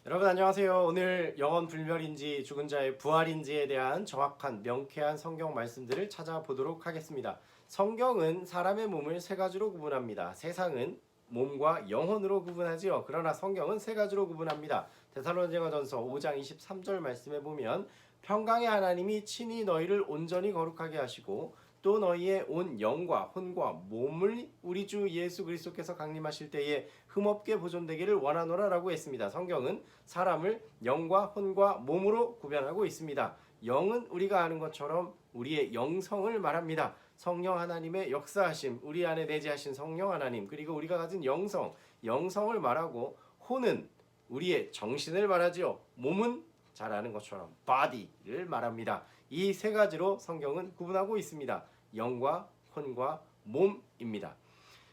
여러분 안녕하세요. 오늘 영원 불멸인지 죽은 자의 부활인지에 대한 정확한 명쾌한 성경 말씀들을 찾아보도록 하겠습니다. 성경은 사람의 몸을 세 가지로 구분합니다. 세상은 몸과 영혼으로 구분하지요. 그러나 성경은 세 가지로 구분합니다. 데살로니가전서 5장 23절 말씀에 보면 평강의 하나님이 친히 너희를 온전히 거룩하게 하시고 또 너희의 온 영과 혼과 몸을 우리 주 예수 그리스도께서 강림하실 때에 흠없게 보존되기를 원하노라라고 했습니다. 성경은 사람을 영과 혼과 몸으로 구별하고 있습니다. 영은 우리가 아는 것처럼 우리의 영성을 말합니다. 성령 하나님의 역사하심, 우리 안에 내재하신 성령 하나님, 그리고 우리가 가진 영성을 말하고, 혼은 우리의 정신을 말하지요. 몸은 잘 아는 것처럼 body를 말합니다. 이 세 가지로 성경은 구분하고 있습니다. 영과 혼과 몸입니다.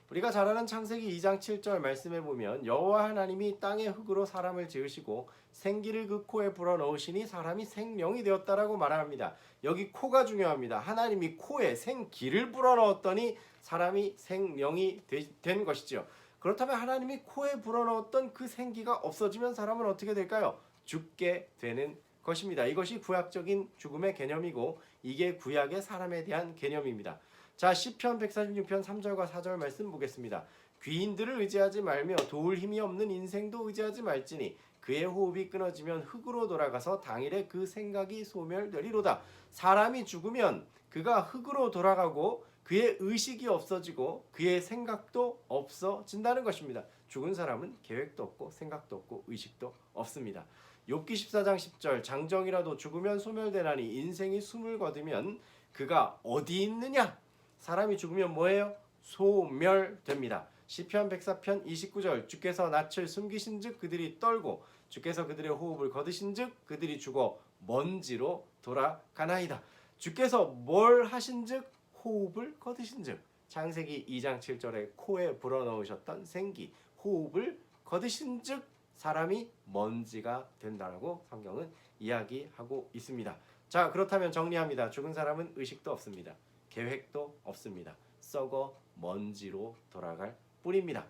우리가 잘 아는 창세기 2장 7절 말씀에 보면 여호와 하나님이 땅의 흙으로 사람을 지으시고 생기를 그 코에 불어넣으시니 사람이 생명이 되었다라고 말합니다. 여기 코가 중요합니다. 하나님이 코에 생기를 불어넣었더니 사람이 생명이 된 것이죠. 그렇다면 하나님이 코에 불어넣었던 그 생기가 없어지면 사람은 어떻게 될까요? 죽게 되는 것입니다. 이것이 구약적인 죽음의 개념이고 이게 구약의 사람에 대한 개념입니다. 자, 시편 146편 3절과 4절 말씀 보겠습니다. 귀인들을 의지하지 말며 도울 힘이 없는 인생도 의지하지 말지니 그의 호흡이 끊어지면 흙으로 돌아가서 당일에 그 생각이 소멸되리로다. 사람이 죽으면 그가 흙으로 돌아가고 그의 의식이 없어지고 그의 생각도 없어진다는 것입니다. 죽은 사람은 계획도 없고 생각도 없고 의식도 없습니다. 욥기 14장 10절 장정이라도 죽으면 소멸되나니 인생이 숨을 거두면 그가 어디 있느냐? 사람이 죽으면 뭐예요? 소멸됩니다. 시편 104편 29절 주께서 낯을 숨기신즉 그들이 떨고 주께서 그들의 호흡을 거두신즉 그들이 죽어 먼지로 돌아가나이다. 주께서 뭘 하신즉 호흡을 거두신즉 창세기 2장 7절에 코에 불어넣으셨던 생기 호흡을 거두신즉 사람이 먼지가 된다라고 성경은 이야기하고 있습니다. 자, 그렇다면 정리합니다. 죽은 사람은 의식도 없습니다. 계획도 없습니다. 썩어 먼지로 돌아갈 뿐입니다.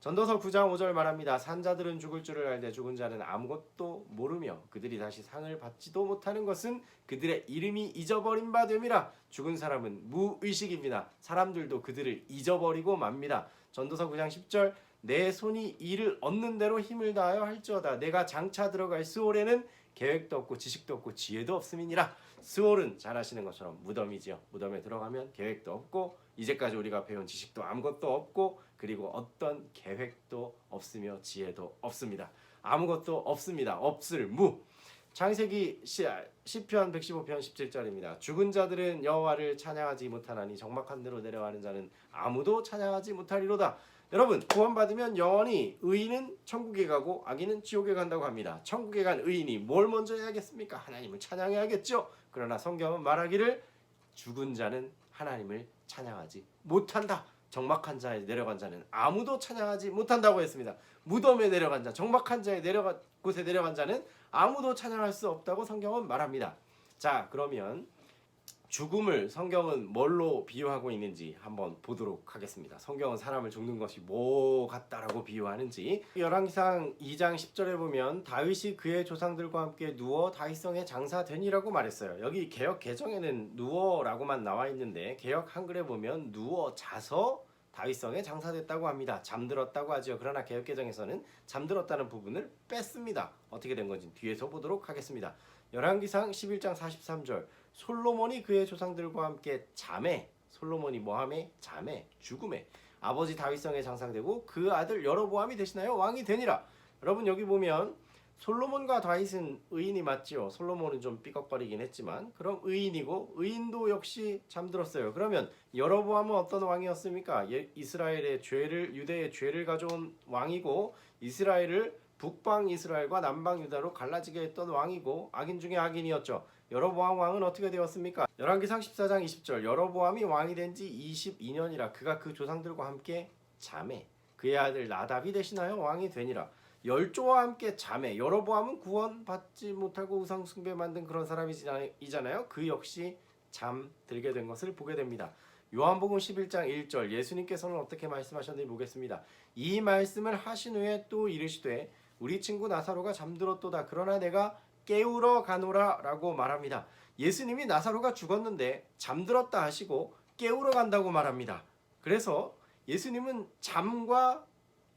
전도서 9장 5절 말합니다. 산자들은 죽을 줄을 알되 죽은 자는 아무것도 모르며 그들이 다시 상을 받지도 못하는 것은 그들의 이름이 잊어버린 바 됨이라. 죽은 사람은 무의식입니다. 사람들도 그들을 잊어버리고 맙니다. 전도서 9장 10절 내 손이 이를 얻는 대로 힘을 다하여 할지어다. 내가 장차 들어갈 스올에는 계획도 없고 지식도 없고 지혜도 없음이니라. 스올은 잘 아시는 것처럼 무덤이지요. 무덤에 들어가면 계획도 없고 이제까지 우리가 배운 지식도 아무것도 없고 그리고 어떤 계획도 없으며 지혜도 없습니다. 아무것도 없습니다. 없을 무. 창세기 시편 115편 17절입니다. 죽은 자들은 여호와를 찬양하지 못하나니 적막한 데로 내려가는 자는 아무도 찬양하지 못하리로다. 여러분, 구원받으면 영원히 의인은 천국에 가고 악인은 지옥에 간다고 합니다. 천국에 간 의인이 뭘 먼저 해야겠습니까? 하나님을 찬양해야겠죠. 그러나 성경은 말하기를 죽은 자는 하나님을 찬양하지 못한다. 적막한 자에 내려간 자는 아무도 찬양하지 못한다고 했습니다. 무덤에 내려간 자, 적막한 자에 곳에 내려간 자는 아무도 찬양할 수 없다고 성경은 말합니다. 자, 그러면 죽음을 성경은 뭘로 비유하고 있는지 한번 보도록 하겠습니다. 성경은 사람을 죽는 것이 뭐 같다라고 비유하는지. 열왕기상 2장 10절에 보면 다윗이 그의 조상들과 함께 누워 다윗성에 장사되니라고 말했어요. 여기 개역 개정에는 누워라고만 나와 있는데 개역 한글에 보면 누워 자서 다윗성에 장사됐다고 합니다. 잠들었다고 하죠. 그러나 개역 개정에서는 잠들었다는 부분을 뺐습니다. 어떻게 된 건지 뒤에서 보도록 하겠습니다. 열왕기상 11장 43절 솔로몬이 그의 조상들과 함께 잠에, 솔로몬이 뭐함에? 잠에, 죽음에 아버지 다윗성에 장사되고 그 아들 여로보암이 대신하여 왕이 되니라. 여러분, 여기 보면 솔로몬과 다윗은 의인이 맞지요. 솔로몬은 좀 삐걱거리긴 했지만 그럼 의인이고 의인도 역시 잠들었어요. 그러면 여로보암은 어떤 왕이었습니까? 이스라엘의 죄를, 유대의 죄를 가져온 왕이고 이스라엘을 북방 이스라엘과 남방 유다로 갈라지게 했던 왕이고 악인 중에 악인이었죠. 여로보암 왕은 어떻게 되었습니까? 열왕기상 14장 20절 여로보암이 왕이 된 지 22년이라 그가 그 조상들과 함께 잠에 그의 아들 나답이 대신하여 왕이 되니라. 열조와 함께 잠에. 여로보암은 구원받지 못하고 우상 숭배 만든 그런 사람이잖아요. 그 역시 잠들게 된 것을 보게 됩니다. 요한복음 11장 1절 예수님께서는 어떻게 말씀하셨는지 보겠습니다. 이 말씀을 하신 후에 또 이르시되 우리 친구 나사로가 잠들었도다. 그러나 내가 깨우러 가노라 라고 말합니다. 예수님이 나사로가 죽었는데 잠들었다 하시고 깨우러 간다고 말합니다. 그래서 예수님은 잠과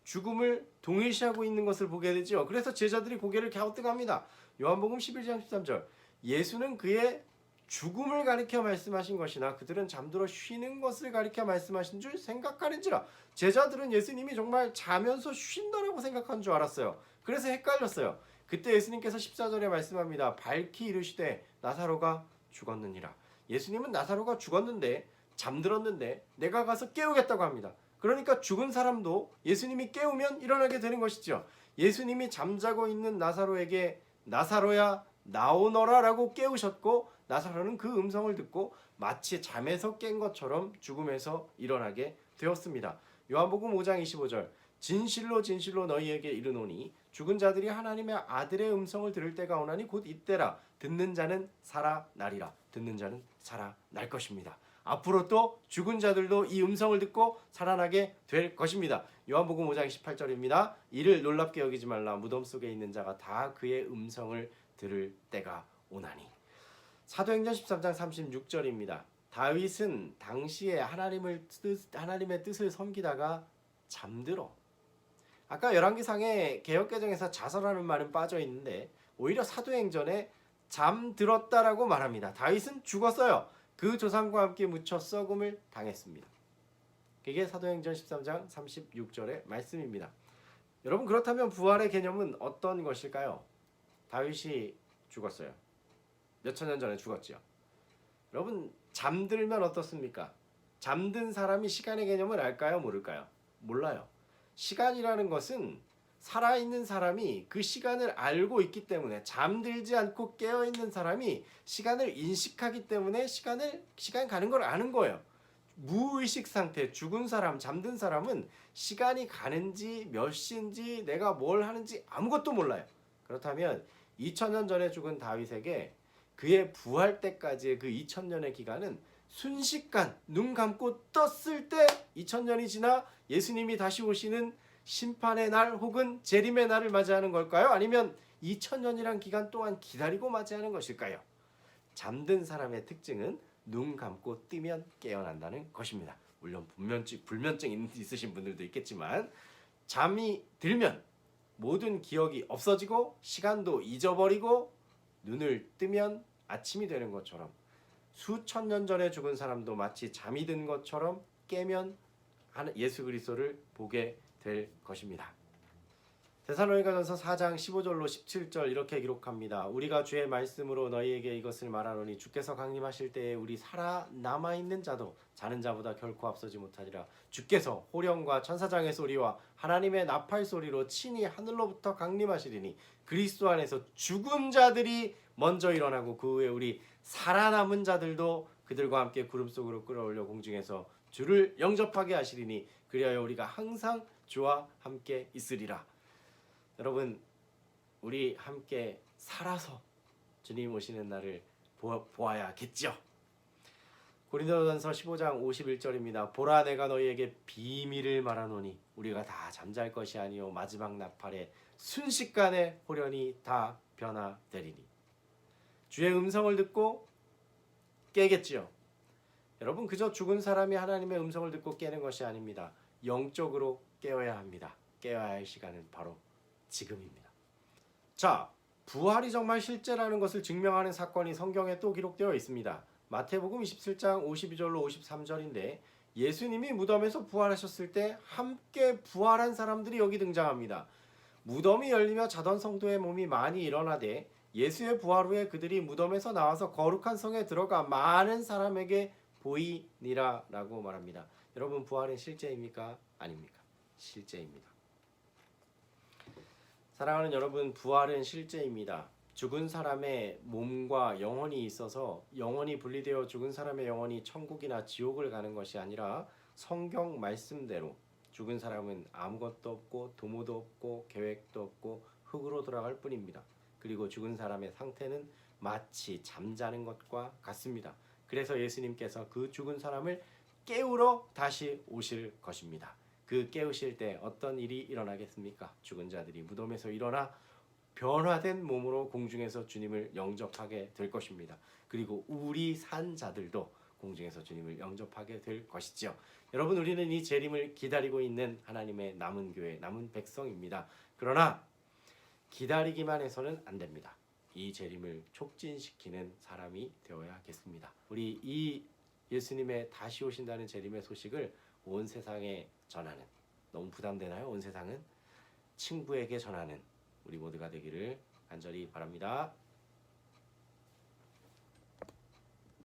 죽음을 동일시하고 있는 것을 보게 되죠. 그래서 제자들이 고개를 갸우뚱합니다. 요한복음 11장 13절. 예수는 그의 죽음을 가리켜 말씀하신 것이나 그들은 잠들어 쉬는 것을 가리켜 말씀하신 줄 생각하는지라. 제자들은 예수님이 정말 자면서 쉰다라고 생각한 줄 알았어요. 그래서 헷갈렸어요. 그때 예수님께서 14절에 말씀합니다. 밝히 이르시되 나사로가 죽었느니라. 예수님은 나사로가 죽었는데 잠들었는데 내가 가서 깨우겠다고 합니다. 그러니까 죽은 사람도 예수님이 깨우면 일어나게 되는 것이죠. 예수님이 잠자고 있는 나사로에게 나사로야 나오너라 라고 깨우셨고 나사로는 그 음성을 듣고 마치 잠에서 깬 것처럼 죽음에서 일어나게 되었습니다. 요한복음 5장 25절. 진실로 진실로 너희에게 이르노니 죽은 자들이 하나님의 아들의 음성을 들을 때가 오나니 곧 이때라. 듣는 자는 살아나리라. 듣는 자는 살아날 것입니다. 앞으로 또 죽은 자들도 이 음성을 듣고 살아나게 될 것입니다. 요한복음 5장 18절입니다. 이를 놀랍게 여기지 말라. 무덤 속에 있는 자가 다 그의 음성을 들을 때가 오나니. 사도행전 13장 36절입니다. 다윗은 당시에 하나님의 뜻을 섬기다가 잠들어. 아까 열왕기상의 개역개정에서 자서라는 말은 빠져 있는데 오히려 사도행전에 잠들었다라고 말합니다. 다윗은 죽었어요. 그 조상과 함께 묻혀 썩음을 당했습니다. 그게 사도행전 13장 36절의 말씀입니다. 여러분, 그렇다면 부활의 개념은 어떤 것일까요? 다윗이 죽었어요. 몇천 년 전에 죽었죠. 여러분, 잠들면 어떻습니까? 잠든 사람이 시간의 개념을 알까요? 모를까요? 몰라요. 시간이라는 것은 살아있는 사람이 그 시간을 알고 있기 때문에, 잠들지 않고 깨어있는 사람이 시간을 인식하기 때문에 시간 가는 걸 아는 거예요. 무의식 상태, 죽은 사람, 잠든 사람은 시간이 가는지 몇 시인지 내가 뭘 하는지 아무것도 몰라요. 그렇다면 2000년 전에 죽은 다윗에게 그의 부활 때까지의 그 2000년의 기간은 순식간 눈 감고 떴을 때 2000년이 지나 예수님이 다시 오시는 심판의 날 혹은 재림의 날을 맞이하는 걸까요? 아니면 2000년이란 기간 동안 기다리고 맞이하는 것일까요? 잠든 사람의 특징은 눈 감고 뜨면 깨어난다는 것입니다. 물론 불면증 있으신 분들도 있겠지만 잠이 들면 모든 기억이 없어지고 시간도 잊어버리고 눈을 뜨면 아침이 되는 것처럼 수천 년 전에 죽은 사람도 마치 잠이 든 것처럼 깨면 예수 그리스도를 보게 될 것입니다. 데살로니가전서 4장 15절로 17절 이렇게 기록합니다. 우리가 주의 말씀으로 너희에게 이것을 말하노니 주께서 강림하실 때에 우리 살아남아 있는 자도 자는 자보다 결코 앞서지 못하리라. 주께서 호령과 천사장의 소리와 하나님의 나팔 소리로 친히 하늘로부터 강림하시리니 그리스도 안에서 죽은 자들이 먼저 일어나고 그 후에 우리 살아남은 자들도 그들과 함께 구름 속으로 끌어올려 공중에서 주를 영접하게 하시리니 그리하여 우리가 항상 주와 함께 있으리라. 여러분, 우리 함께 살아서 주님 오시는 날을 보아야겠죠. 고린도전서 15장 51절입니다. 보라, 내가 너희에게 비밀을 말하노니 우리가 다 잠잘 것이 아니요 마지막 나팔에 순식간에 호련히 다 변화되리니. 주의 음성을 듣고 깨겠지요. 여러분, 그저 죽은 사람이 하나님의 음성을 듣고 깨는 것이 아닙니다. 영적으로 깨어야 합니다. 깨어야 할 시간은 바로 지금입니다. 자, 부활이 정말 실제라는 것을 증명하는 사건이 성경에 또 기록되어 있습니다. 마태복음 27장 52절로 53절인데 예수님이 무덤에서 부활하셨을 때 함께 부활한 사람들이 여기 등장합니다. 무덤이 열리며 자던 성도의 몸이 많이 일어나되 예수의 부활 후에 그들이 무덤에서 나와서 거룩한 성에 들어가 많은 사람에게 보이니라 라고 말합니다. 여러분, 부활은 실제입니까? 아닙니까? 실제입니다. 사랑하는 여러분, 부활은 실제입니다. 죽은 사람의 몸과 영혼이 있어서 영혼이 분리되어 죽은 사람의 영혼이 천국이나 지옥을 가는 것이 아니라 성경 말씀대로 죽은 사람은 아무것도 없고 도모도 없고 계획도 없고 흙으로 돌아갈 뿐입니다. 그리고 죽은 사람의 상태는 마치 잠자는 것과 같습니다. 그래서 예수님께서 그 죽은 사람을 깨우러 다시 오실 것입니다. 그 깨우실 때 어떤 일이 일어나겠습니까? 죽은 자들이 무덤에서 일어나 변화된 몸으로 공중에서 주님을 영접하게 될 것입니다. 그리고 우리 산 자들도 공중에서 주님을 영접하게 될 것이지요. 여러분, 우리는 이 재림을 기다리고 있는 하나님의 남은 교회, 남은 백성입니다. 그러나 기다리기만 해서는 안 됩니다. 이 재림을 촉진시키는 사람이 되어야겠습니다. 우리 이 예수님의 다시 오신다는 재림의 소식을 온 세상에 전하는, 너무 부담되나요? 온 세상은 친구에게 전하는 우리 모두가 되기를 간절히 바랍니다.